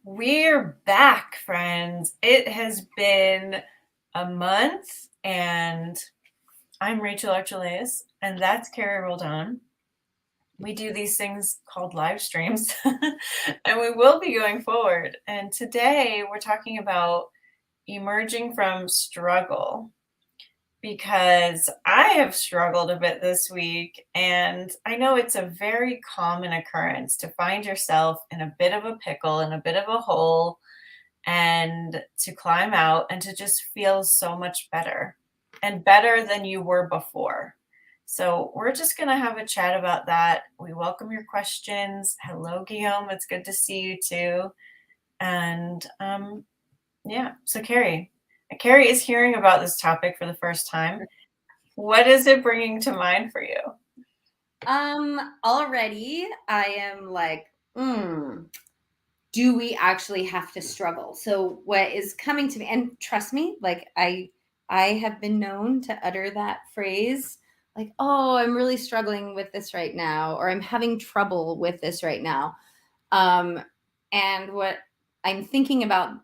We're back, friends. It has been a month, and I'm Rachel Archelaus, and that's Carrie Roldan. We do these things called live streams, and we will be going forward. And today we're talking about emerging from struggle because I have struggled a bit this week, and I know it's a very common occurrence to find yourself in a bit of a pickle, in a bit of a hole, and to climb out and to just feel so much better and better than you were before. So we're just going to have a chat about that. We welcome your questions. Hello, Guillaume. It's good to see you too. And yeah, so Carrie is hearing about this topic for the first time. What is it bringing to mind for you? Already I am like, do we actually have to struggle? So what is coming to me, and trust me, like I have been known to utter that phrase, like, oh, I'm really struggling with this right now, or I'm having trouble with this right now. And what I'm thinking about,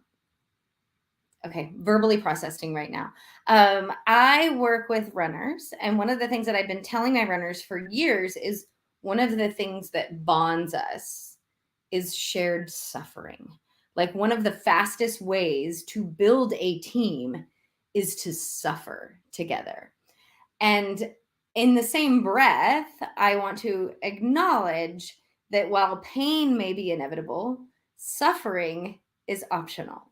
okay, verbally processing right now. I work with runners, and one of the things that I've been telling my runners for years is one of the things that bonds us is shared suffering. Like one of the fastest ways to build a team is to suffer together. And in the same breath, I want to acknowledge that while pain may be inevitable, suffering is optional.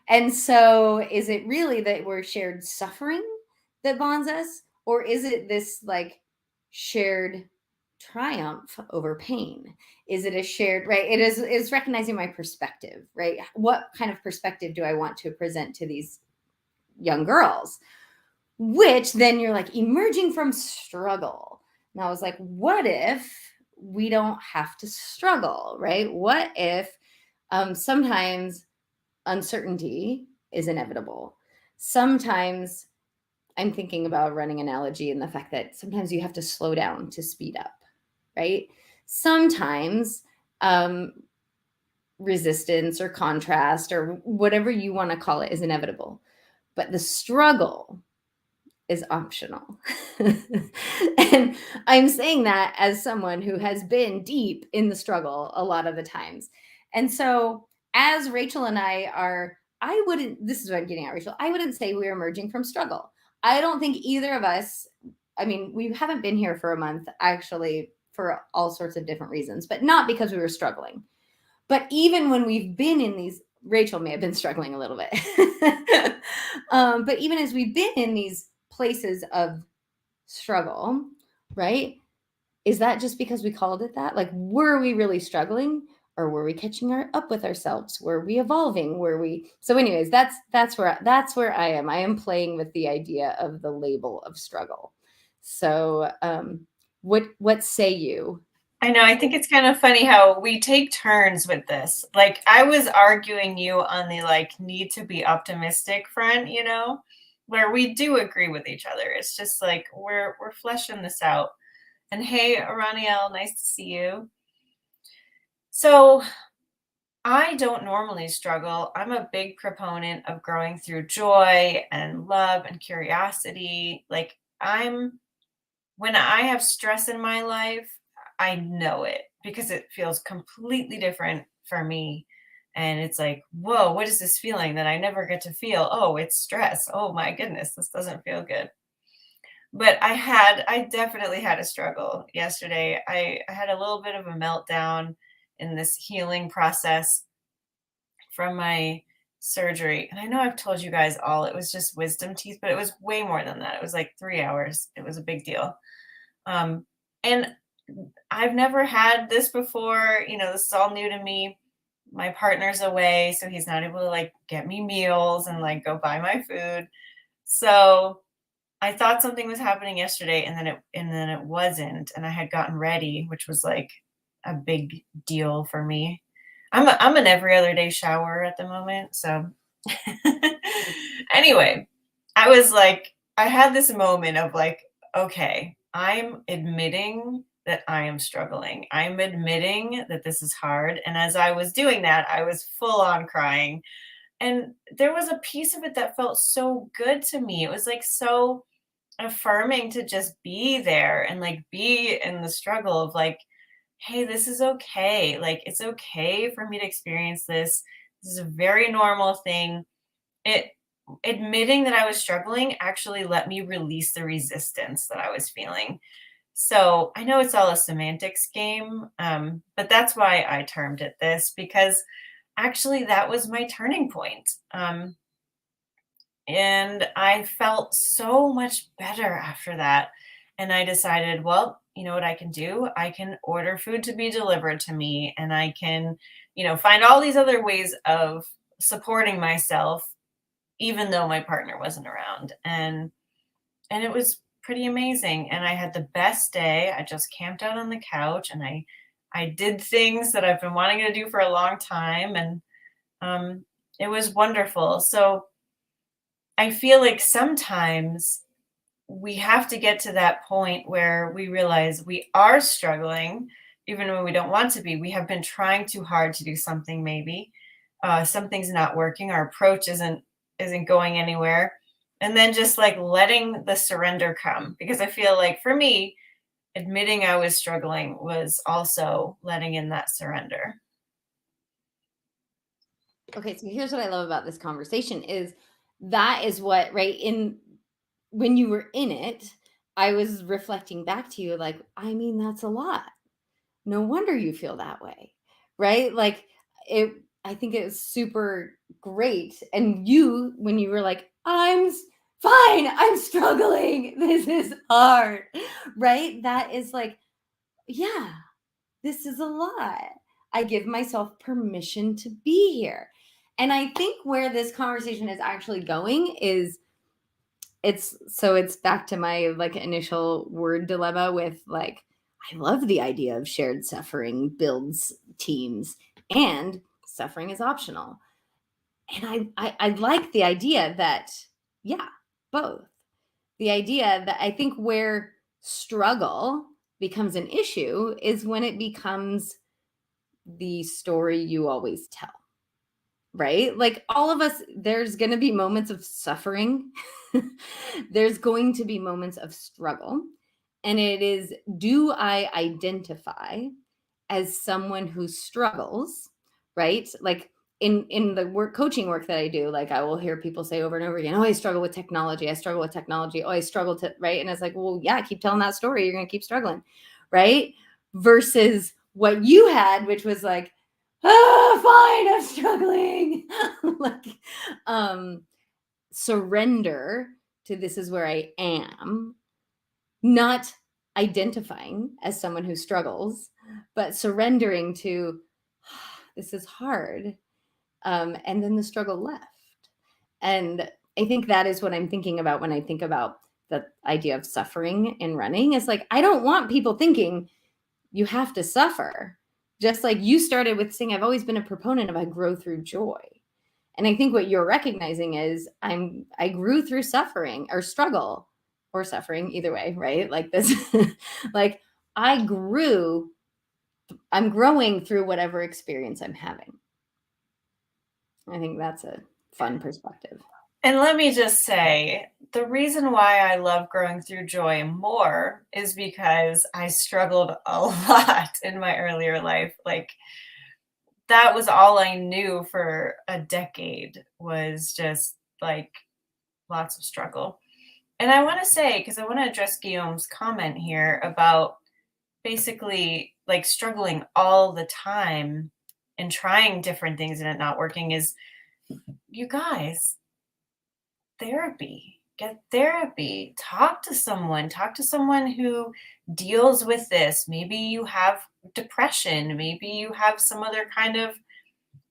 And so, is it really that we're shared suffering that bonds us? Or is it this like shared triumph over pain? Is it a shared, right? It is recognizing my perspective, right? What kind of perspective do I want to present to these young girls? Which then you're like emerging from struggle. And I was like, what if we don't have to struggle, right? What if sometimes uncertainty is inevitable? Sometimes I'm thinking about running analogy and the fact that sometimes you have to slow down to speed up, right? Sometimes resistance or contrast or whatever you want to call it is inevitable, but the struggle is optional. And I'm saying that as someone who has been deep in the struggle a lot of the times. And so, as Rachel and I wouldn't, this is what I'm getting at, Rachel, I wouldn't say we're emerging from struggle. I don't think either of us, I mean, we haven't been here for a month, actually, for all sorts of different reasons, but not because we were struggling. But even when we've been in these, Rachel may have been struggling a little bit. But even as we've been in these places of struggle, right? Is that just because we called it that? Like, were we really struggling, or were we catching up with ourselves? Were we evolving? Were we? So, anyways, that's where I am. I am playing with the idea of the label of struggle. So, what say you? I know, I think it's kind of funny how we take turns with this. Like I was arguing you on the need to be optimistic front, where we do agree with each other. It's just like we're fleshing this out. And hey, Araniel, nice to see you. So I don't normally struggle. I'm a big proponent of growing through joy and love and curiosity. When I have stress in my life, I know it because it feels completely different for me. And it's like, whoa, what is this feeling that I never get to feel? Oh, it's stress. Oh my goodness, this doesn't feel good. But I definitely had a struggle yesterday. I had a little bit of a meltdown in this healing process from my surgery. And I know I've told you guys all it was just wisdom teeth, but it was way more than that. It was like 3 hours. It was a big deal. And I've never had this before. This is all new to me. My partner's away, so he's not able to get me meals and go buy my food. So I thought something was happening yesterday, and then it wasn't, and I had gotten ready, which was like a big deal for me. I'm an every other day shower at the moment, so anyway, I had this moment of okay, I'm admitting that I am struggling. I'm admitting that this is hard. And as I was doing that, I was full on crying. And there was a piece of it that felt so good to me. It was like so affirming to just be there and like be in the struggle of like, hey, this is okay. Like, it's okay for me to experience this. This is a very normal thing. It admitting that I was struggling actually let me release the resistance that I was feeling. So I know it's all a semantics game, but that's why I termed it this, because actually that was my turning point. And I felt so much better after that. And I decided, well, you know what I can do? I can order food to be delivered to me, and I can, find all these other ways of supporting myself, even though my partner wasn't around. And it was pretty amazing. And I had the best day. I just camped out on the couch and I did things that I've been wanting to do for a long time. And it was wonderful. So I feel like sometimes we have to get to that point where we realize we are struggling, even when we don't want to be. We have been trying too hard to do something, maybe. Something's not working. Our approach isn't going anywhere. And then just like letting the surrender come. Because I feel like for me, admitting I was struggling was also letting in that surrender. Okay, so here's what I love about this conversation is that is what, right, in when you were in it, I was reflecting back to you like, I mean, that's a lot. No wonder you feel that way. Right? Like it I think it was super great. And you, when you were like, fine, I'm struggling. This is hard. Right? That is like, yeah, this is a lot. I give myself permission to be here. And I think where this conversation is actually going is it's back to my like initial word dilemma with like, I love the idea of shared suffering builds teams and suffering is optional. And I like the idea that, yeah, both. The idea that I think where struggle becomes an issue is when it becomes the story you always tell, right? Like all of us, there's going to be moments of suffering. There's going to be moments of struggle. And it is, do I identify as someone who struggles, right? Like in the coaching work that I do, like I will hear people say over and over again, oh, I struggle with technology. I struggle with technology. Oh, I struggle to, right? And it's like, well, yeah, keep telling that story. You're going to keep struggling, right? Versus what you had, which was like, fine, I'm struggling. Like, surrender to this is where I am, not identifying as someone who struggles, but surrendering to this is hard. And then the struggle left. And I think that is what I'm thinking about when I think about the idea of suffering in running. Is like, I don't want people thinking you have to suffer. Just like you started with saying, I've always been a proponent of I grow through joy. And I think what you're recognizing is I grew through suffering or struggle or suffering, either way, right? Like this, like I'm growing through whatever experience I'm having. I think that's a fun perspective. And let me just say, the reason why I love growing through joy more is because I struggled a lot in my earlier life. Like that was all I knew for a decade, was just like lots of struggle. And I want to say, because I want to address Guillaume's comment here about basically like struggling all the time and trying different things and it not working, is, you guys, therapy. Get therapy. Talk to someone who deals with this. Maybe you have depression. Maybe you have some other kind of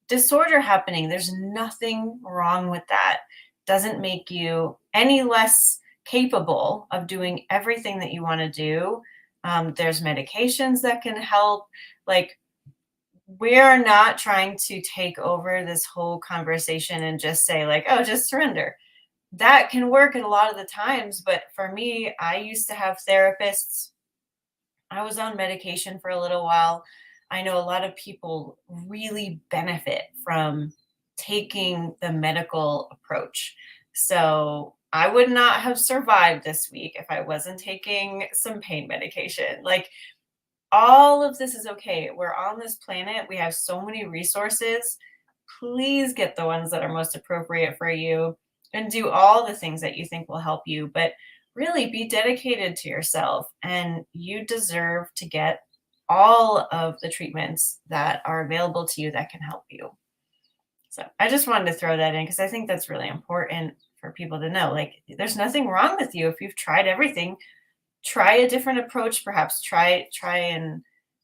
disorder happening. There's nothing wrong with that. Doesn't make you any less capable of doing everything that you want to do. There's medications that can help. Like, we're not trying to take over this whole conversation and just say like, oh, just surrender. That can work at a lot of the times, but for me, I used to have therapists. I was on medication for a little while. I know a lot of people really benefit from taking the medical approach. So I would not have survived this week if I wasn't taking some pain medication. Like, all of this is okay. We're on this planet. We have so many resources. Please get the ones that are most appropriate for you and do all the things that you think will help you. But really be dedicated to yourself, and you deserve to get all of the treatments that are available to you that can help you. So I just wanted to throw that in because I think that's really important for people to know. Like, there's nothing wrong with you if you've tried everything. Try a different approach, perhaps try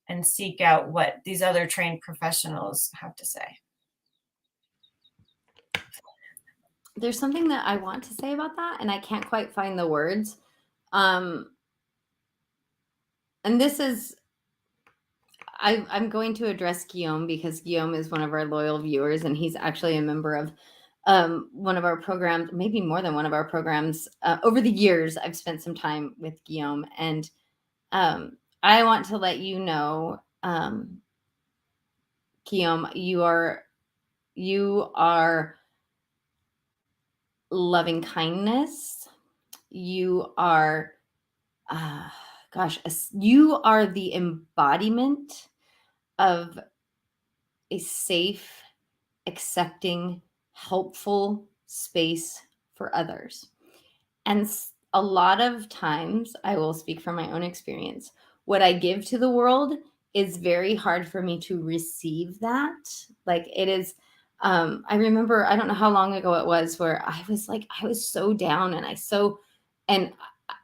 and seek out what these other trained professionals have to say. There's something that I want to say about that, and I can't quite find the words. And this is, I'm going to address Guillaume because Guillaume is one of our loyal viewers, and he's actually a member of one of our programs, maybe more than one of our programs. Over the years, I've spent some time with Guillaume, and I want to let you know, Guillaume, you are loving kindness. You are, you are the embodiment of a safe, accepting, helpful space for others. And a lot of times, I will speak from my own experience, what I give to the world is very hard for me to receive that. Like, it is, I remember, I don't know how long ago it was, where I was so down, and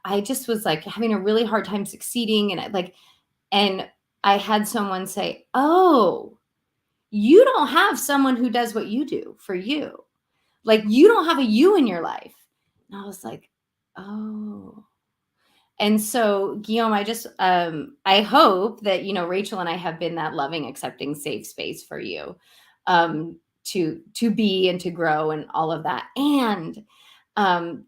I just was like having a really hard time succeeding. And I had someone say, "Oh, you don't have someone who does what you do for you. Like, you don't have a you in your life." And I was like, "Oh." And so, Guillaume, I hope that, Rachel and I have been that loving, accepting, safe space for you, to be and to grow and all of that. And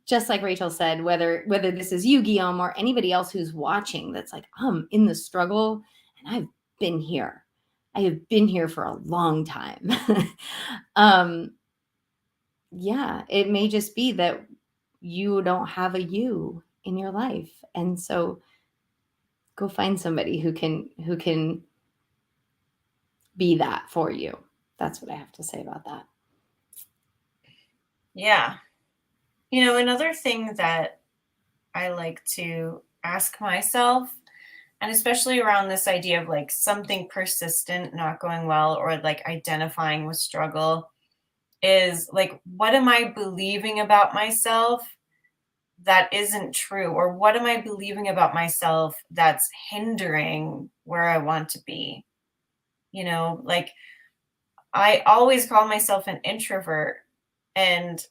just like Rachel said, whether this is you, Guillaume, or anybody else who's watching that's like, I'm in the struggle and I've been here. I have been here for a long time. Yeah, it may just be that you don't have a you in your life. And so go find somebody who can be that for you. That's what I have to say about that. Yeah. Another thing that I like to ask myself, and especially around this idea of like something persistent not going well, or like identifying with struggle, is like, what am I believing about myself that isn't true? Or what am I believing about myself that's hindering where I want to be? Like, I always call myself an introvert. And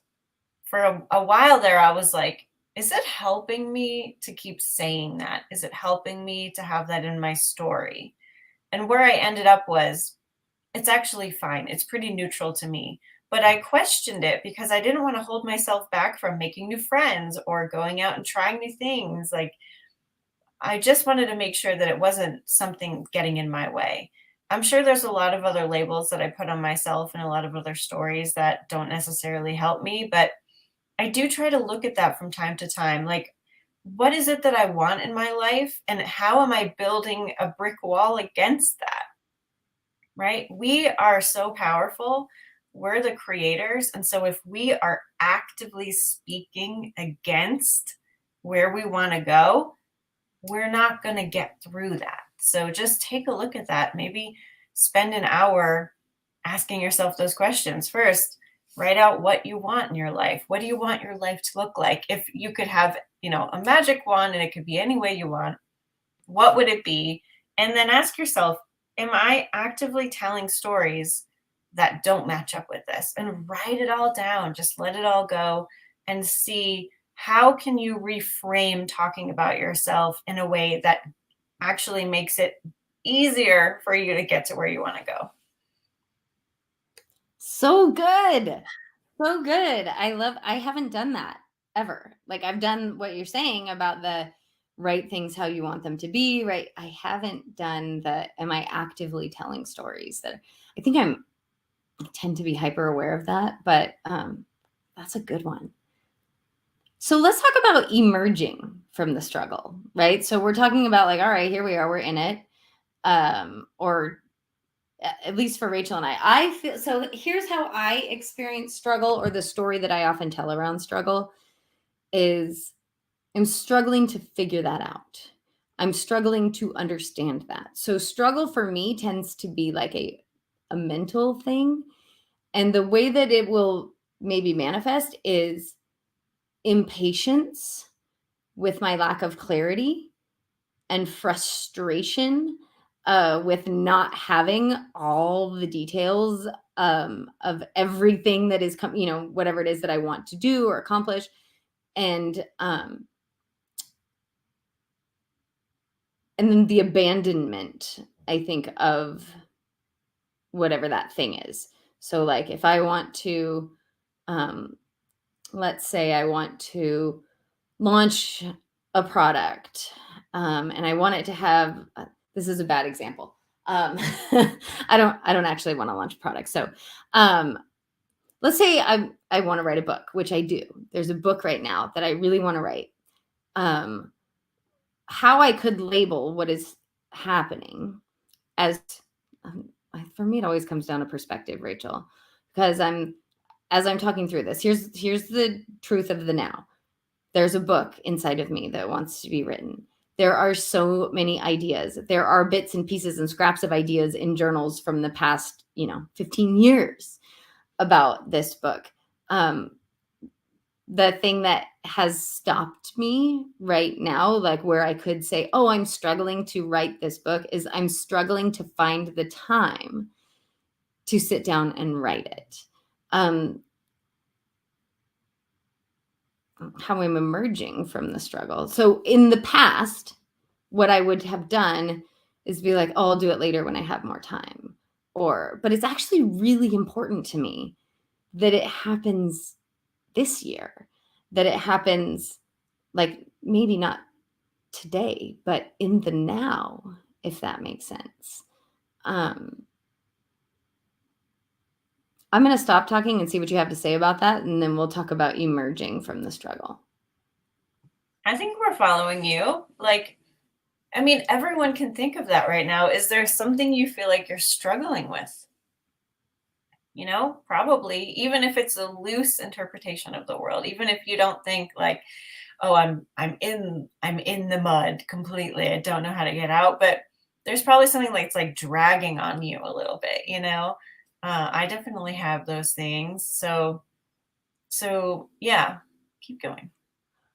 for a while there, I was like, is it helping me to keep saying that? Is it helping me to have that in my story? And where I ended up was, it's actually fine. It's pretty neutral to me. But I questioned it because I didn't want to hold myself back from making new friends or going out and trying new things. Like, I just wanted to make sure that it wasn't something getting in my way. I'm sure there's a lot of other labels that I put on myself and a lot of other stories that don't necessarily help me, but I do try to look at that from time to time. Like, what is it that I want in my life? And how am I building a brick wall against that? Right? We are so powerful. We're the creators. And so if we are actively speaking against where we want to go, we're not going to get through that. So just take a look at that. Maybe spend an hour asking yourself those questions. First, write out what you want in your life. What do you want your life to look like? If you could have, a magic wand and it could be any way you want, what would it be? And then ask yourself, am I actively telling stories that don't match up with this? And write it all down. Just let it all go and see, how can you reframe talking about yourself in a way that actually makes it easier for you to get to where you want to go. So good. So good. I haven't done that ever. Like, I've done what you're saying about the write things how you want them to be, right? I haven't done the, am I actively telling stories? That I think I tend to be hyper aware of that, but that's a good one. So let's talk about emerging from the struggle, right? So we're talking about like, all right, here we are, we're in it. Or at least for Rachel and I feel, so here's how I experience struggle, or the story that I often tell around struggle is I'm struggling to figure that out. I'm struggling to understand that. So struggle for me tends to be like a mental thing. And the way that it will maybe manifest is impatience with my lack of clarity and frustration with not having all the details of everything that is, whatever it is that I want to do or accomplish. And then the abandonment, I think, of whatever that thing is. So like if I want to, let's say I want to launch a product, and I want it to have, this is a bad example. I don't actually want to launch a product. So let's say I want to write a book, which I do. There's a book right now that I really want to write. How I could label what is happening as, for me, it always comes down to perspective, Rachel, because as I'm talking through this, here's the truth of the now. There's a book inside of me that wants to be written. There are so many ideas. There are bits and pieces and scraps of ideas in journals from the past, 15 years about this book. The thing that has stopped me right now, like where I could say, oh, I'm struggling to write this book, is I'm struggling to find the time to sit down and write it. How I'm emerging from the struggle. So in the past, what I would have done is be like, oh, I'll do it later when I have more time. But it's actually really important to me that it happens this year, that it happens like maybe not today, but in the now, if that makes sense. I'm going to stop talking and see what you have to say about that, and then we'll talk about emerging from the struggle. I think we're following you. Like, I mean, everyone can think of that right now. Is there something you feel like you're struggling with? Probably, even if it's a loose interpretation of the world, even if you don't think like, oh, I'm in the mud completely. I don't know how to get out, but there's probably something like it's like dragging on you a little bit, I definitely have those things. So yeah, keep going.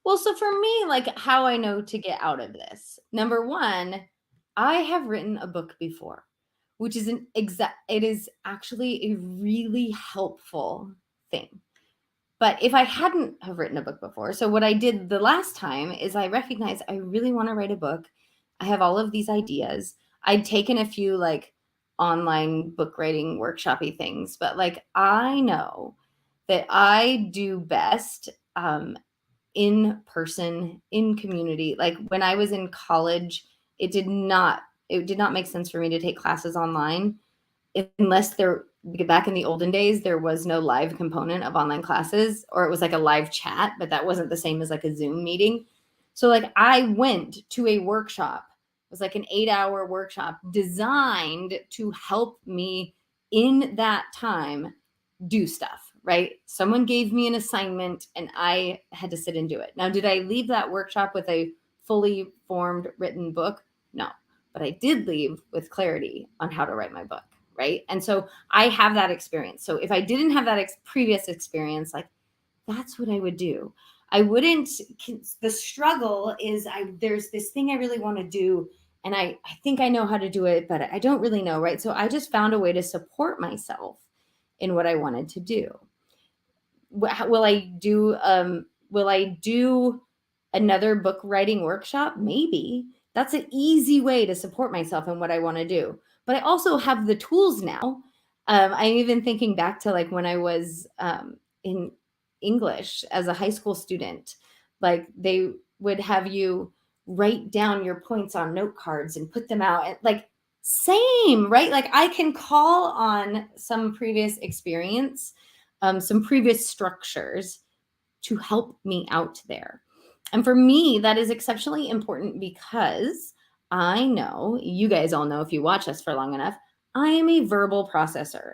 Well, so for me, like how I know to get out of this. Number one, I have written a book before, which is it is actually a really helpful thing. But if I hadn't have written a book before, so what I did the last time is I recognized I really want to write a book. I have all of these ideas. I'd taken a few like online book writing workshopy things, but like I know that I do best in person, in community. Like when I was in college, it did not make sense for me to take classes online unless back in the olden days, there was no live component of online classes, or it was like a live chat, but that wasn't the same as like a Zoom meeting. So like I went to a workshop. It was like an 8-hour workshop designed to help me in that time do stuff, right? Someone gave me an assignment and I had to sit and do it. Now, did I leave that workshop with a fully formed written book? No, but I did leave with clarity on how to write my book, right? And so I have that experience. So if I didn't have that previous experience, like that's what I would do. I wouldn't, the struggle is there's this thing I really want to do and I think I know how to do it, but I don't really know, right? So I just found a way to support myself in what I wanted to do. Will I do another book writing workshop? Maybe. That's an easy way to support myself in what I want to do. But I also have the tools now. I'm even thinking back to like when I was in English as a high school student, like they would have you write down your points on note cards and put them out. And like, same, right? Like I can call on some previous experience, some previous structures to help me out there. And for me, that is exceptionally important because I know, you guys all know if you watch us for long enough, I am a verbal processor.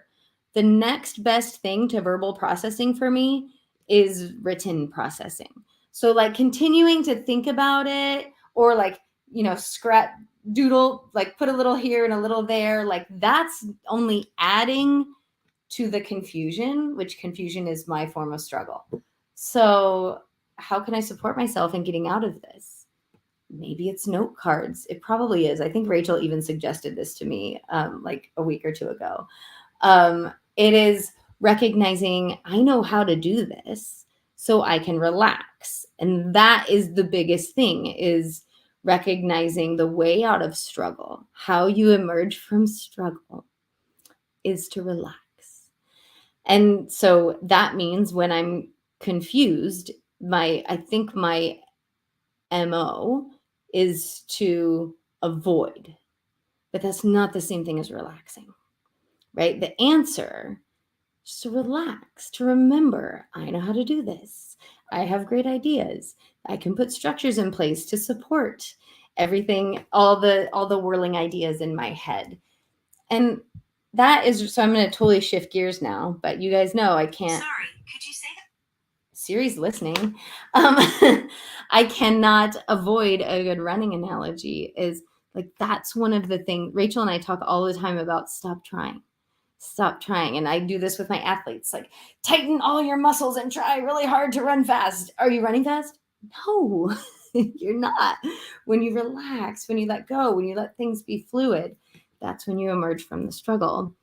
The next best thing to verbal processing for me is written processing. So like continuing to think about it, or like, scrap doodle, like put a little here and a little there, like that's only adding to the confusion, which confusion is my form of struggle. So how can I support myself in getting out of this? Maybe it's note cards. It probably is. I think Rachel even suggested this to me like a week or two ago. It is recognizing I know how to do this so I can relax. And that is the biggest thing, is recognizing the way out of struggle. How you emerge from struggle is to relax. And so that means when I'm confused, I think my MO is to avoid, but that's not the same thing as relaxing, right? The answer is to relax, to remember, I know how to do this. I have great ideas. I can put structures in place to support everything, all the whirling ideas in my head. And that is, so I'm going to totally shift gears now, but you guys know I can't. Sorry, could you say that? Siri's listening. I cannot avoid a good running analogy. Is like, that's one of the things Rachel and I talk all the time about. Stop trying. And I do this with my athletes, like tighten all your muscles and try really hard to run fast. Are you running fast? No, you're not. When you relax, when you let go, when you let things be fluid, that's when you emerge from the struggle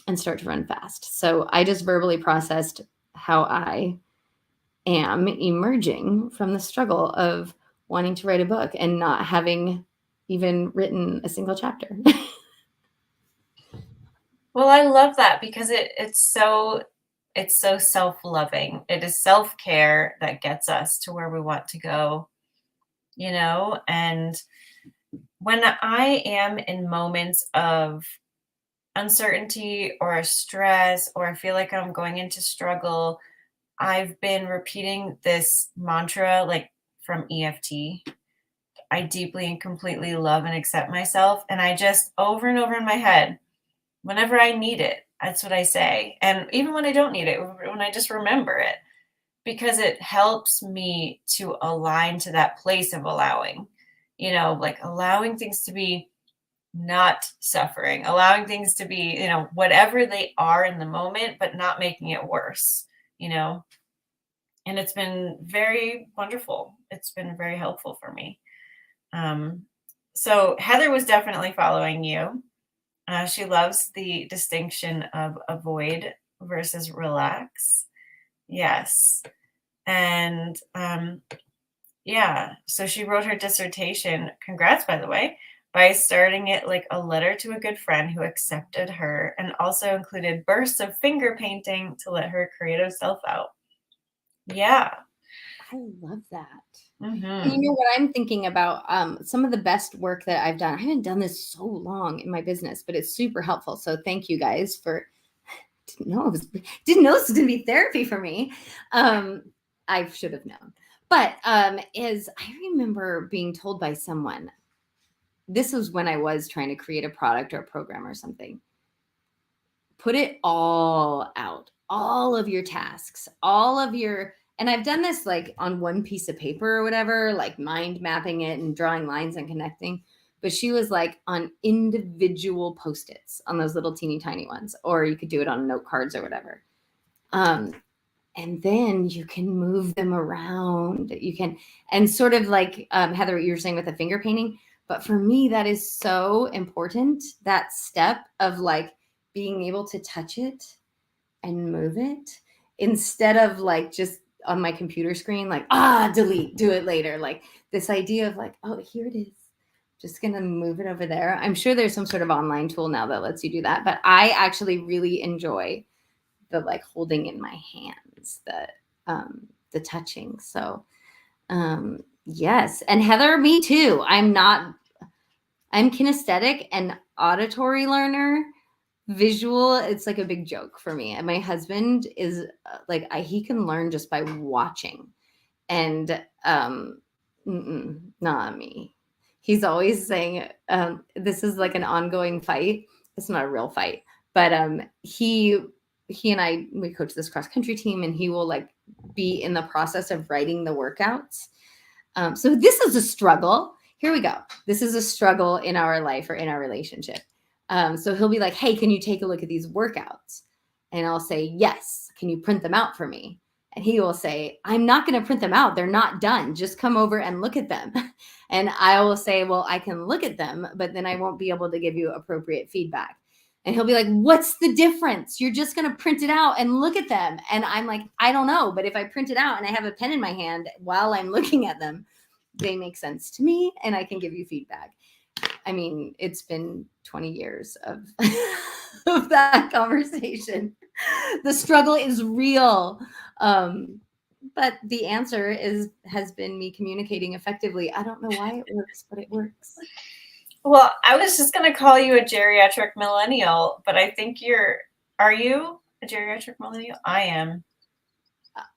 and start to run fast. So I just verbally processed how I am emerging from the struggle of wanting to write a book and not having even written a single chapter. Well, I love that because it's so self-loving. It is self-care that gets us to where we want to go, and when I am in moments of uncertainty or stress, or I feel like I'm going into struggle, I've been repeating this mantra like from EFT. I deeply and completely love and accept myself. And I just over and over in my head, whenever I need it, that's what I say. And even when I don't need it, when I just remember it, because it helps me to align to that place of allowing, like allowing things to be not suffering, allowing things to be, whatever they are in the moment, but not making it worse, and it's been very wonderful. It's been very helpful for me. So Heather was definitely following you. She loves the distinction of avoid versus relax. Yes. And yeah, so she wrote her dissertation, congrats, by the way, by starting it like a letter to a good friend who accepted her, and also included bursts of finger painting to let her creative self out. Yeah. I love that. Mm-hmm. And you know what I'm thinking about? Some of the best work that I've done. I haven't done this so long in my business, but it's super helpful. So thank you guys for. Didn't know this was going to be therapy for me. I should have known. But is I remember being told by someone. This was when I was trying to create a product or a program or something. Put it all out, all of your tasks, all of your. And I've done this like on one piece of paper or whatever, like mind mapping it and drawing lines and connecting. But she was like on individual Post-its, on those little teeny tiny ones, or you could do it on note cards or whatever. And then you can move them around. You can, and sort of like Heather, what you were saying with the finger painting. But for me, that is so important, that step of like being able to touch it and move it, instead of like just on my computer screen, like, delete, do it later. Like this idea of like, oh, here it is. Just going to move it over there. I'm sure there's some sort of online tool now that lets you do that. But I actually really enjoy the like holding in my hands, the touching. So Yes. And Heather, me too. I'm kinesthetic and auditory learner. Visual, it's like a big joke for me. And my husband is like, he can learn just by watching. And not me. He's always saying, this is like an ongoing fight. It's not a real fight, but he and I, we coach this cross country team, and he will like be in the process of writing the workouts. So this is a struggle. Here we go. This is a struggle in our life or in our relationship. So he'll be like, hey, can you take a look at these workouts? And I'll say, yes. Can you print them out for me? And he will say, I'm not going to print them out. They're not done. Just come over and look at them. And I will say, well, I can look at them, but then I won't be able to give you appropriate feedback. And he'll be like, what's the difference? You're just going to print it out and look at them. And I'm like, I don't know. But if I print it out and I have a pen in my hand while I'm looking at them, they make sense to me and I can give you feedback. I mean, it's been 20 years of, of that conversation. The struggle is real. But the answer has been me communicating effectively. I don't know why it works, but it works. Well, I was just going to call you a geriatric millennial, but I think are you a geriatric millennial? I am.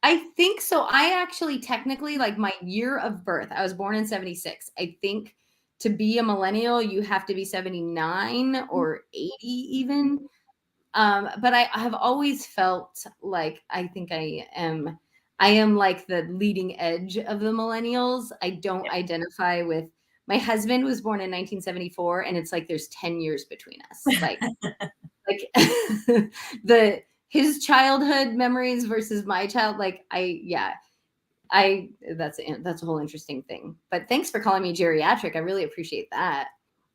I think so. I actually technically, like my year of birth, I was born in 76. I think to be a millennial, you have to be 79 or 80 even. But I have always felt like I think I am like the leading edge of the millennials. I don't identify with, my husband was born in 1974, and it's like there's 10 years between us. Like his childhood memories versus my child. Like that's a whole interesting thing. But thanks for calling me geriatric. I really appreciate that.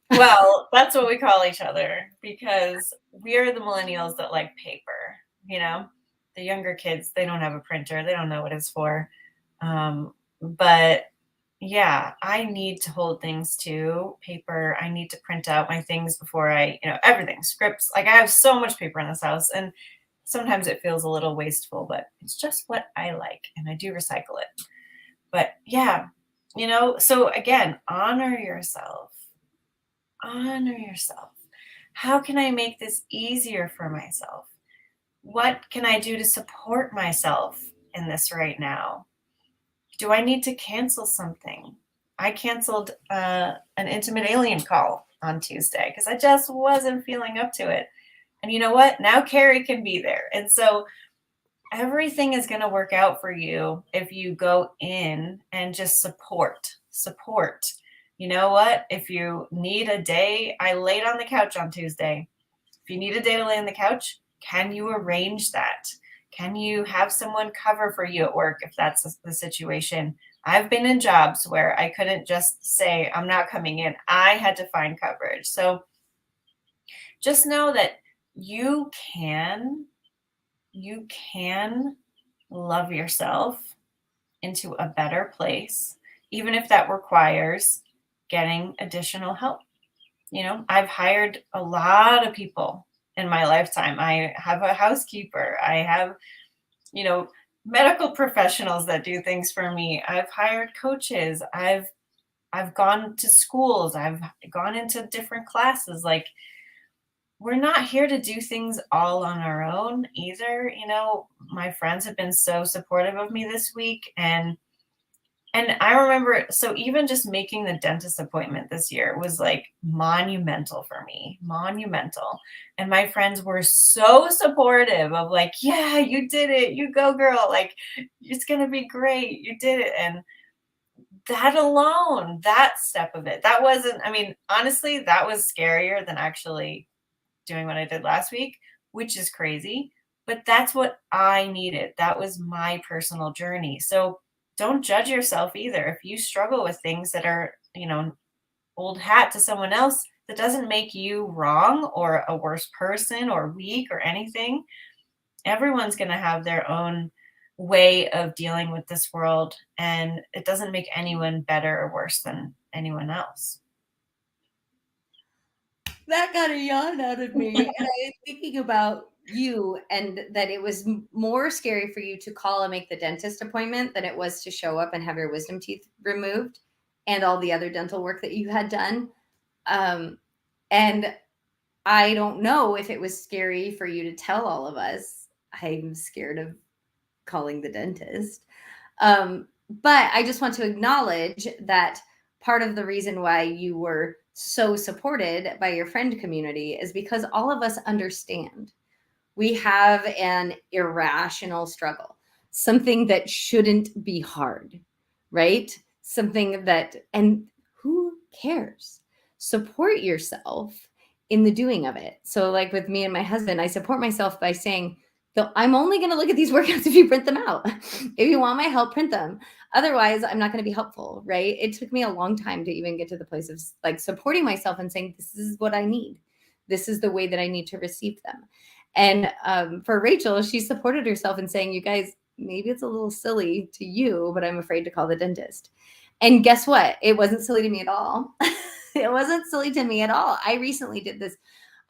Well, that's what we call each other because we're the millennials that like paper, the younger kids, they don't have a printer. They don't know what it's for. But yeah, I need to hold things to paper. I need to print out my things before everything, scripts. Like I have so much paper in this house, and sometimes it feels a little wasteful, but it's just what I like, and I do recycle it. But yeah, so again, honor yourself. Honor yourself. How can I make this easier for myself? What can I do to support myself in this right now? Do I need to cancel something? I canceled an intimate alien call on Tuesday because I just wasn't feeling up to it. And you know what? Now Carrie can be there. And so everything is going to work out for you if you go in and just support. You know what? If you need a day, I laid on the couch on Tuesday. If you need a day to lay on the couch, can you arrange that? Can you have someone cover for you at work if that's the situation? I've been in jobs where I couldn't just say, I'm not coming in. I had to find coverage. So just know that you can love yourself into a better place, even if that requires getting additional help. I've hired a lot of people in my lifetime. I have a housekeeper. I have, medical professionals that do things for me. I've hired coaches. I've gone to schools. I've gone into different classes. Like, we're not here to do things all on our own either. My friends have been so supportive of me this week, and I remember, so even just making the dentist appointment this year was like monumental for me, monumental. And my friends were so supportive of like, yeah, you did it. You go, girl. Like, it's going to be great. You did it. And that alone, that step of it, that wasn't, honestly, that was scarier than actually doing what I did last week, which is crazy. But that's what I needed. That was my personal journey. So don't judge yourself either. If you struggle with things that are, old hat to someone else, that doesn't make you wrong or a worse person or weak or anything. Everyone's going to have their own way of dealing with this world, and it doesn't make anyone better or worse than anyone else. That got a yawn out of me. And I was thinking about you, and that it was more scary for you to call and make the dentist appointment than it was to show up and have your wisdom teeth removed and all the other dental work that you had done. And I don't know if it was scary for you to tell all of us, I'm scared of calling the dentist. But I just want to acknowledge that part of the reason why you were so supported by your friend community is because all of us understand. We have an irrational struggle, something that shouldn't be hard, right? Something that, and who cares? Support yourself in the doing of it. So, like with me and my husband, I support myself by saying, I'm only going to look at these workouts if you print them out. If you want my help, print them. Otherwise, I'm not going to be helpful, right? It took me a long time to even get to the place of like supporting myself and saying, this is what I need. This is the way that I need to receive them. And for Rachel, she supported herself in saying, you guys, maybe it's a little silly to you, but I'm afraid to call the dentist. And guess what? It wasn't silly to me at all. It wasn't silly to me at all. I recently did this.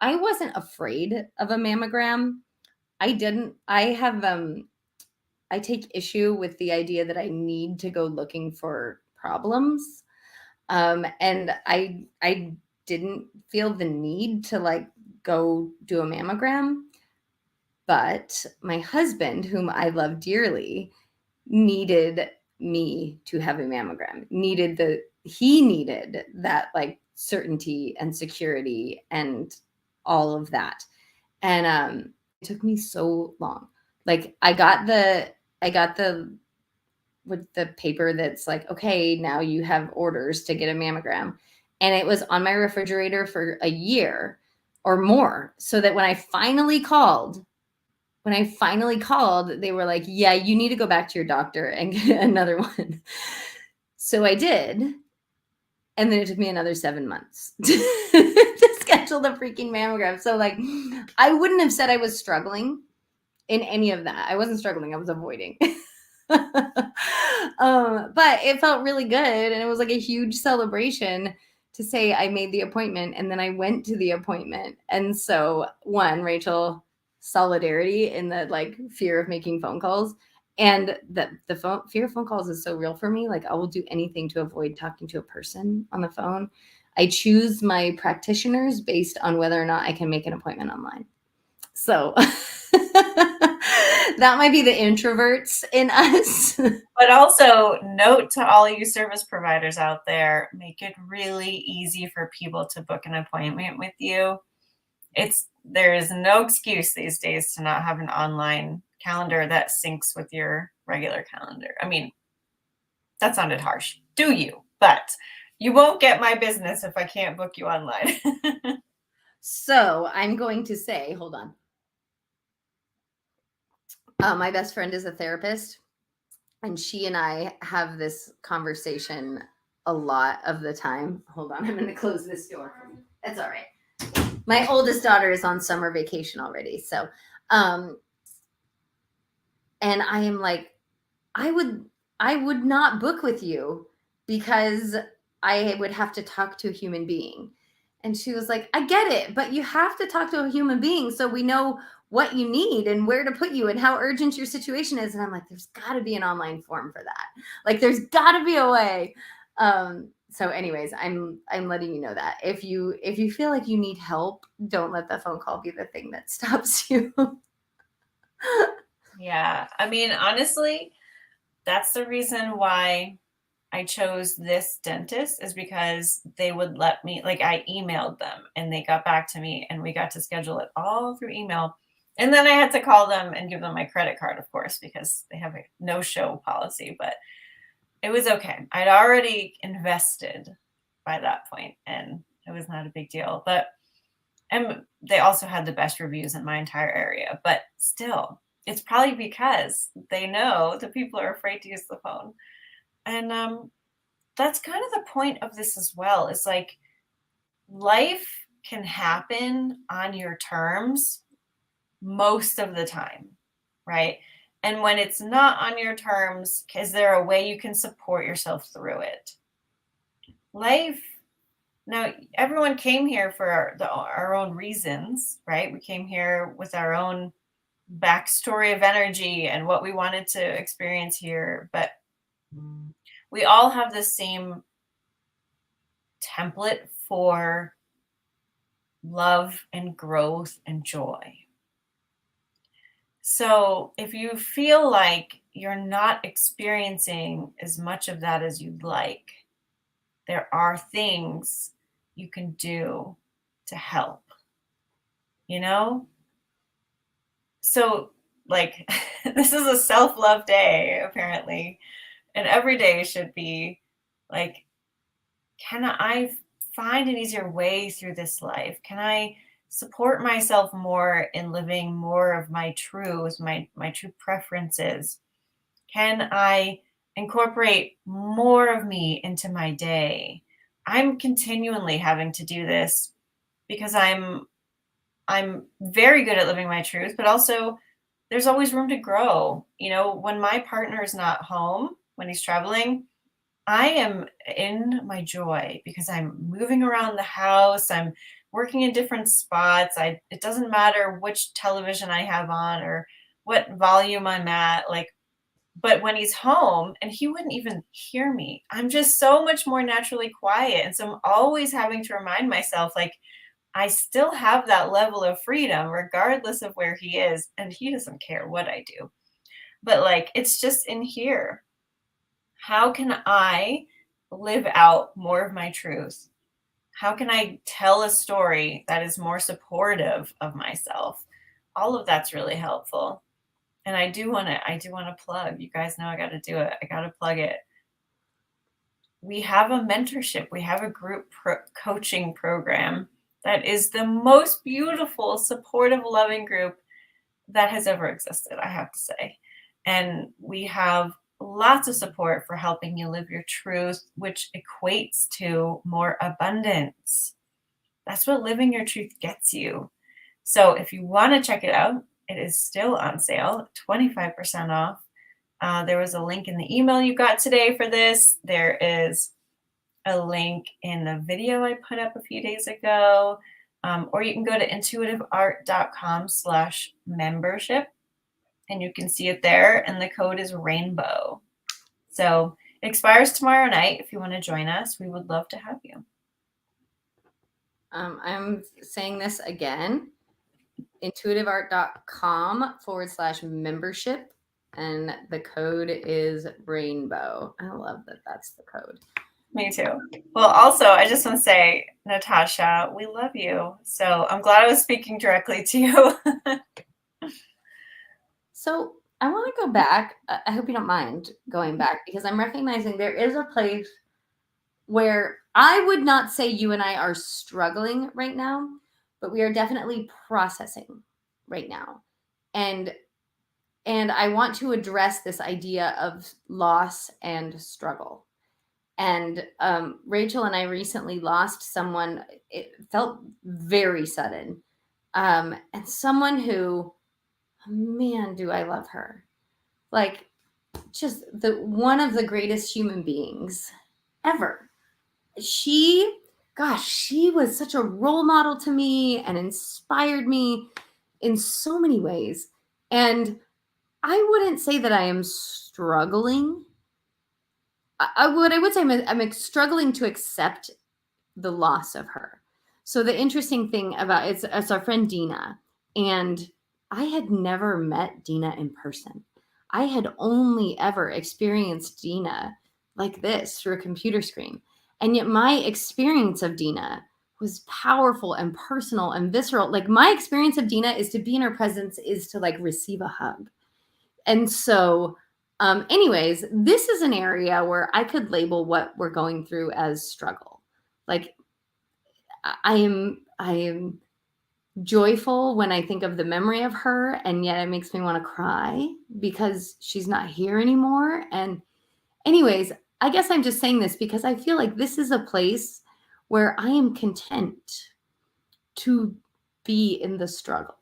I wasn't afraid of a mammogram. I take issue with the idea that I need to go looking for problems. And I didn't feel the need to like go do a mammogram. But my husband, whom I love dearly, needed me to have a mammogram. He needed that like certainty and security and all of that. And it took me so long. Like I got the with the paper that's like, okay, now you have orders to get a mammogram. And it was on my refrigerator for a year or more. So that when I finally called, they were like, yeah, you need to go back to your doctor and get another one. So I did. And then it took me another 7 months to schedule the freaking mammogram. So like, I wouldn't have said I was struggling in any of that. I wasn't struggling. I was avoiding. But it felt really good. And it was like a huge celebration to say I made the appointment and then I went to the appointment. And so one, Rachel, solidarity in the like fear of making phone calls. And the fear of phone calls is so real for me. Like I will do anything to avoid talking to a person on the phone. I choose my practitioners based on whether or not I can make an appointment online. So that might be the introverts in us. But also note to all you service providers out there, make it really easy for people to book an appointment with you. There is no excuse these days to not have an online calendar that syncs with your regular calendar. I mean, that sounded harsh. Do you? But you won't get my business if I can't book you online. So I'm going to say, hold on. My best friend is a therapist, and she and I have this conversation a lot of the time. Hold on, I'm going to close this door. That's all right. My oldest daughter is on summer vacation already. So, and I am like, I would not book with you because I would have to talk to a human being. And she was like, I get it, but you have to talk to a human being so we know what you need and where to put you and how urgent your situation is. And I'm like, there's got to be an online form for that. Like, there's got to be a way. So anyways, I'm letting you know that if you feel like you need help, don't let the phone call be the thing that stops you. Yeah. I mean, honestly, that's the reason why I chose this dentist, is because they would let me, like, I emailed them and they got back to me and we got to schedule it all through email. And then I had to call them and give them my credit card, of course, because they have a no-show policy, but it was okay. I'd already invested by that point and it was not a big deal. And they also had the best reviews in my entire area, but still, it's probably because they know that people are afraid to use the phone. And that's kind of the point of this as well. It's like life can happen on your terms most of the time, right? And when it's not on your terms, is there a way you can support yourself through it? Life, now everyone came here for our own reasons, right? We came here with our own backstory of energy and what we wanted to experience here, but we all have the same template for love and growth and joy. So if you feel like you're not experiencing as much of that as you'd like, there are things you can do to help, you know? So, like, this is a self love day, apparently. And every day should be like, can I find an easier way through this life? Can I support myself more in living more of my truths, my true preferences? Can I incorporate more of me into my day? I'm continually having to do this because I'm very good at living my truth, but also there's always room to grow. You know, when my partner is not home, when he's traveling, I am in my joy because I'm moving around the house. I'm working in different spots. It doesn't matter which television I have on or what volume I'm at. Like, but when he's home and he wouldn't even hear me, I'm just so much more naturally quiet. And so I'm always having to remind myself, like, I still have that level of freedom regardless of where he is. And he doesn't care what I do. But like, it's just in here. How can I live out more of my truth? How can I tell a story that is more supportive of myself? All of that's really helpful. And I do want to plug. You guys know I got to do it. I got to plug it. We have a mentorship. We have a group coaching program that is the most beautiful, supportive, loving group that has ever existed, I have to say. And we have lots of support for helping you live your truth, which equates to more abundance. That's what living your truth gets you. So if you want to check it out, it is still on sale, 25% off. There was a link in the email you got today for this. There is a link in the video I put up a few days ago. Or you can go to intuitiveart.com/membership and you can see it there. And the code is rainbow. So it expires tomorrow night. If you want to join us, we would love to have you. I'm saying this again, intuitiveart.com/membership. And the code is rainbow. I love that that's the code. Me too. Well, also, I just want to say, Natasha, we love you. So I'm glad I was speaking directly to you. So I want to go back. I hope you don't mind going back because I'm recognizing there is a place where I would not say you and I are struggling right now, but we are definitely processing right now. And I want to address this idea of loss and struggle. And Rachel and I recently lost someone. It felt very sudden. And someone who, man, do I love her. Like, just one of the greatest human beings ever. She was such a role model to me and inspired me in so many ways. And I wouldn't say that I am struggling. I would say I'm struggling to accept the loss of her. So the interesting thing about it's our friend Dina, and I had never met Dina in person. I had only ever experienced Dina like this through a computer screen. And yet my experience of Dina was powerful and personal and visceral. Like my experience of Dina is to be in her presence is to like receive a hug. And so anyways, this is an area where I could label what we're going through as struggle. Like I am joyful when I think of the memory of her, and yet it makes me want to cry because she's not here anymore. And anyways, I guess I'm just saying this because I feel like this is a place where I am content to be in the struggle,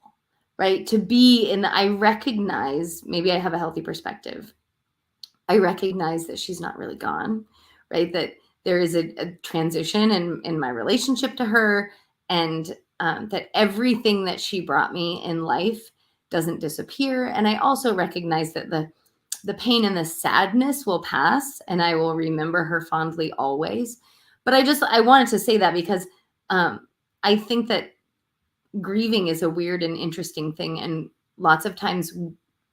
right? To be in I recognize, maybe I have a healthy perspective. I recognize that she's not really gone, right? That there is a transition in my relationship to her, and that everything that she brought me in life doesn't disappear. And I also recognize that the pain and the sadness will pass, and I will remember her fondly always. But I wanted to say that because I think that grieving is a weird and interesting thing. And lots of times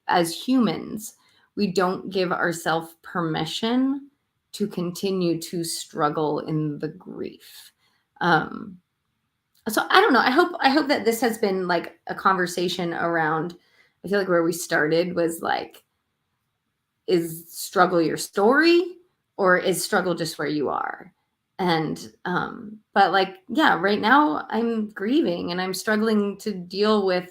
as humans, we don't give ourselves permission to continue to struggle in the grief. So I don't know. I hope that this has been like a conversation around, I feel like where we started was like, is struggle your story, or is struggle just where you are? And but like, yeah, right now I'm grieving and I'm struggling to deal with,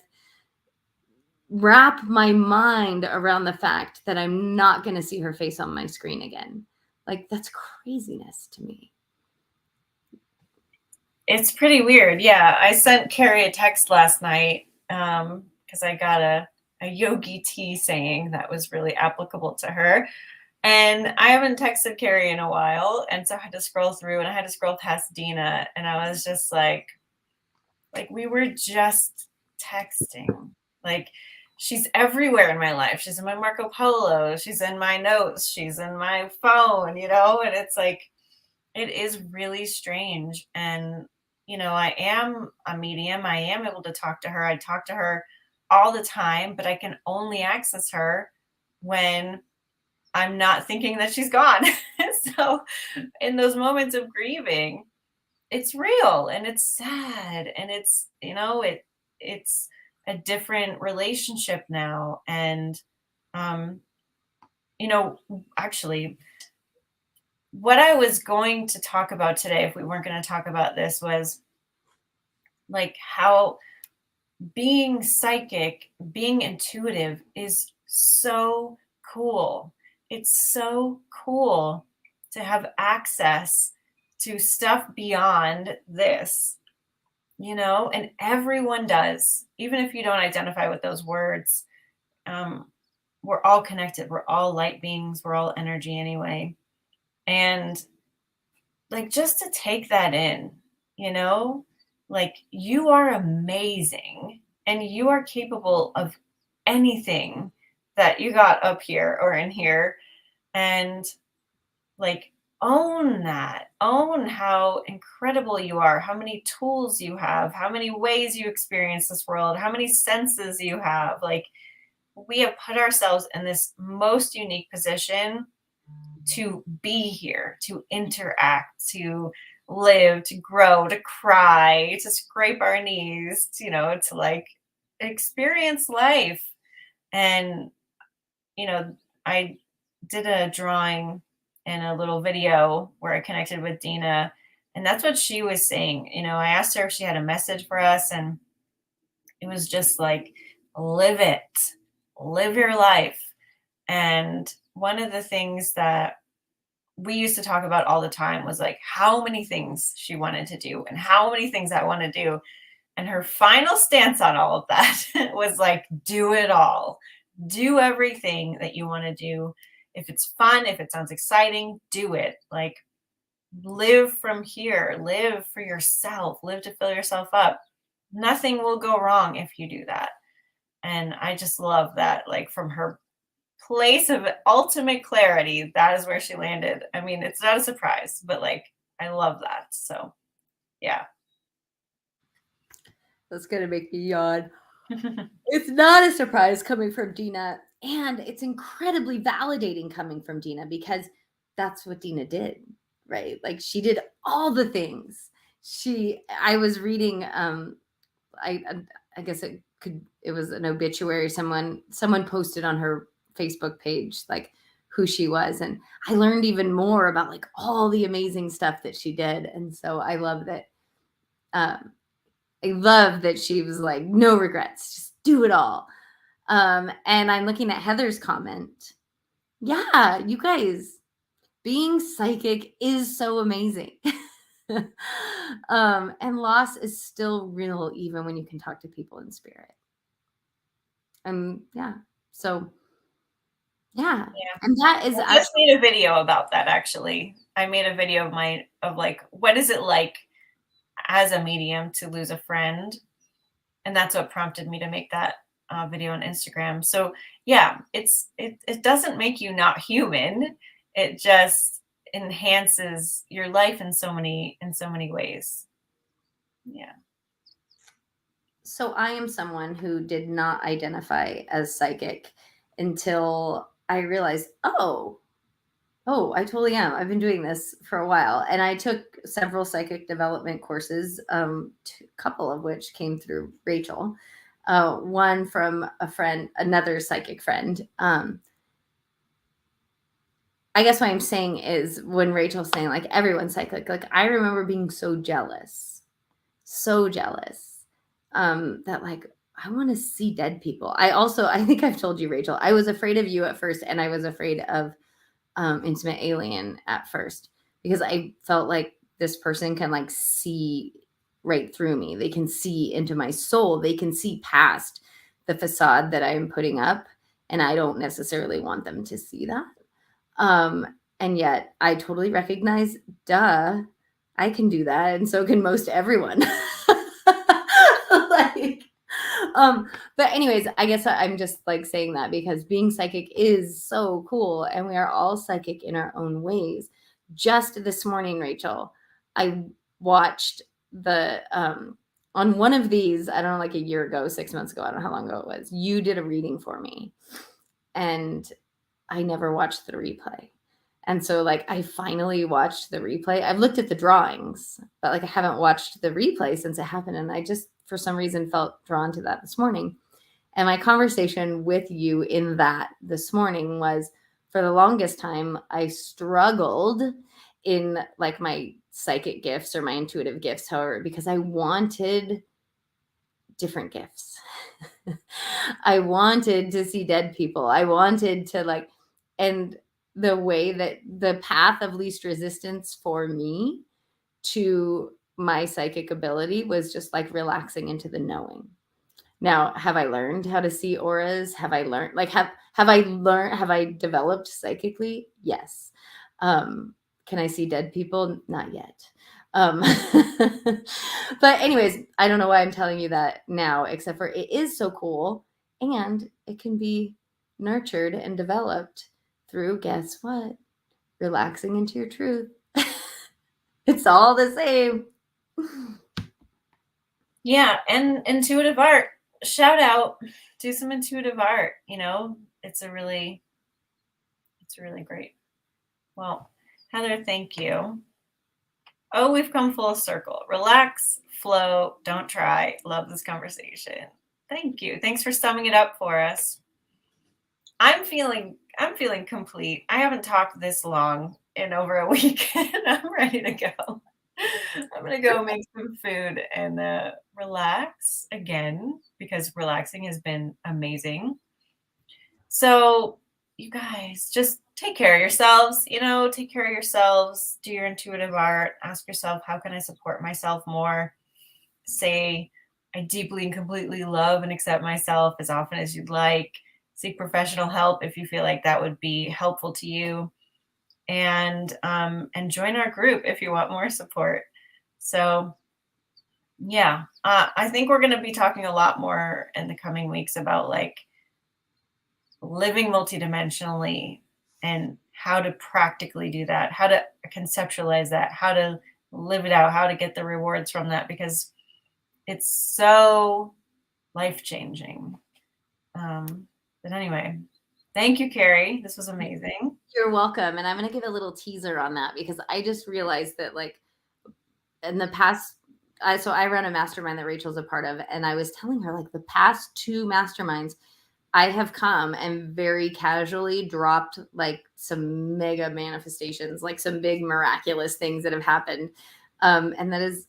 wrap my mind around the fact that I'm not going to see her face on my screen again. Like, that's craziness to me. It's pretty weird. Yeah, I sent Carrie a text last night because I got a yogi tea saying that was really applicable to her. And I haven't texted Carrie in a while. And so I had to scroll through, and I had to scroll past Dina. And I was just like we were just texting. Like, she's everywhere in my life. She's in my Marco Polo. She's in my notes. She's in my phone, you know? And it's like, it is really strange. And, you know, I am a medium. I am able to talk to her. I talk to her all the time, but I can only access her when I'm not thinking that she's gone. So in those moments of grieving, it's real and it's sad, and it's, you know, it's a different relationship now. And you know, actually, what I was going to talk about today, if we weren't going to talk about this, was like how being psychic, being intuitive is so cool. It's so cool to have access to stuff beyond this, you know, and everyone does, even if you don't identify with those words. We're all connected. We're all light beings. We're all energy anyway. And like, just to take that in, you know, like, you are amazing and you are capable of anything that you got up here or in here. And like, own that, own how incredible you are, how many tools you have, how many ways you experience this world, how many senses you have. Like, we have put ourselves in this most unique position to be here, to interact, to live, to grow, to cry, to scrape our knees, you know, to like experience life. And, you know, I did a drawing and a little video where I connected with Dina, and that's what she was saying. You know, I asked her if she had a message for us, and it was just like, live it, live your life. And one of the things that we used to talk about all the time was like how many things she wanted to do and how many things I want to do. And her final stance on all of that was like, do it all, do everything that you want to do. If it's fun, if it sounds exciting, do it. Like, live from here, live for yourself, live to fill yourself up. Nothing will go wrong if you do that. And I just love that, like, from her place of ultimate clarity, that is where she landed. I mean, it's not a surprise, but like, I love that. So yeah. That's going to make me yawn. It's not a surprise coming from Dina. And it's incredibly validating coming from Dina, because that's what Dina did, right? Like, she did all the things. I was reading, I guess it was an obituary. Someone posted on her Facebook page, like, who she was. And I learned even more about like all the amazing stuff that she did. And so I love that. I love that she was like, no regrets, just do it all. And I'm looking at Heather's comment. Yeah, you guys, being psychic is so amazing. And loss is still real, even when you can talk to people in spirit. Yeah. So yeah. And that is, I just made a video about that. Actually, I made a video of like, what is it like as a medium to lose a friend? And that's what prompted me to make that video on Instagram. So yeah, it doesn't make you not human. It just enhances your life in so many ways. Yeah. So I am someone who did not identify as psychic until I realized, oh, I totally am. I've been doing this for a while. And I took several psychic development courses, a couple of which came through Rachel, one from a friend, another psychic friend. I guess what I'm saying is when Rachel's saying like everyone's psychic, like I remember being so jealous that like I want to see dead people. I think I've told you, Rachel, I was afraid of you at first, and I was afraid of Intimate Alien at first because I felt like this person can like see right through me. They can see into my soul. They can see past the facade that I'm putting up, and I don't necessarily want them to see that. And yet I totally recognize, duh, I can do that, and so can most everyone. Like, but anyways, I guess I'm just like saying that because being psychic is so cool, and we are all psychic in our own ways. Just this morning, Rachel, I watched the on one of these, I don't know, like a year ago, 6 months ago, I don't know how long ago it was. You did a reading for me, and I never watched the replay. And so like I finally watched the replay. I've looked at the drawings, but like I haven't watched the replay since it happened. And I just for some reason felt drawn to that this morning. And my conversation with you in that this morning was, for the longest time, I struggled in like my psychic gifts or my intuitive gifts, however, because I wanted different gifts. I wanted to see dead people. I wanted to like, and the way that the path of least resistance for me to my psychic ability was just like relaxing into the knowing. Now, have I learned how to see auras? Have I learned like have I developed psychically? Yes. Can I see dead people? Not yet. But anyways, I don't know why I'm telling you that now, except for it is so cool, and it can be nurtured and developed through, guess what? Relaxing into your truth. It's all the same. Yeah, and intuitive art. Shout out, do some intuitive art. It's really great. Well, Heather, thank you. Oh, we've come full circle. Relax, flow, don't try. Love this conversation. Thank you. Thanks for summing it up for us. I'm feeling complete. I haven't talked this long in over a week, and I'm ready to go. I'm gonna go make some food and relax again, because relaxing has been amazing. So you guys just take care of yourselves, take care of yourselves, do your intuitive art, ask yourself, how can I support myself more? Say, I deeply and completely love and accept myself as often as you'd like. Seek professional help if you feel like that would be helpful to you. And join our group if you want more support. So yeah, I think we're going to be talking a lot more in the coming weeks about like living multidimensionally and how to practically do that, how to conceptualize that, how to live it out, how to get the rewards from that, because it's so life-changing. But anyway, thank you, Carrie. This was amazing. You're welcome. And I'm going to give a little teaser on that because I just realized that like in the past, so I run a mastermind that Rachel's a part of, and I was telling her like the past 2 masterminds, I have come and very casually dropped like some mega manifestations, like some big miraculous things that have happened. And that is,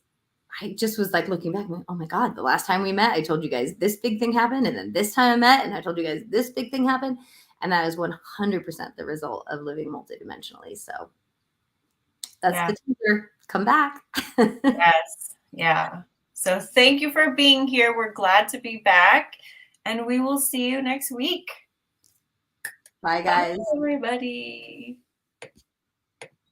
I just was like looking back, like, oh my God, the last time we met, I told you guys this big thing happened. And then this time I met and I told you guys this big thing happened. And that is 100% the result of living multidimensionally. So that's the teaser. Come back. Yes. Yeah. So thank you for being here. We're glad to be back, and we will see you next week. Bye, guys. Bye, everybody.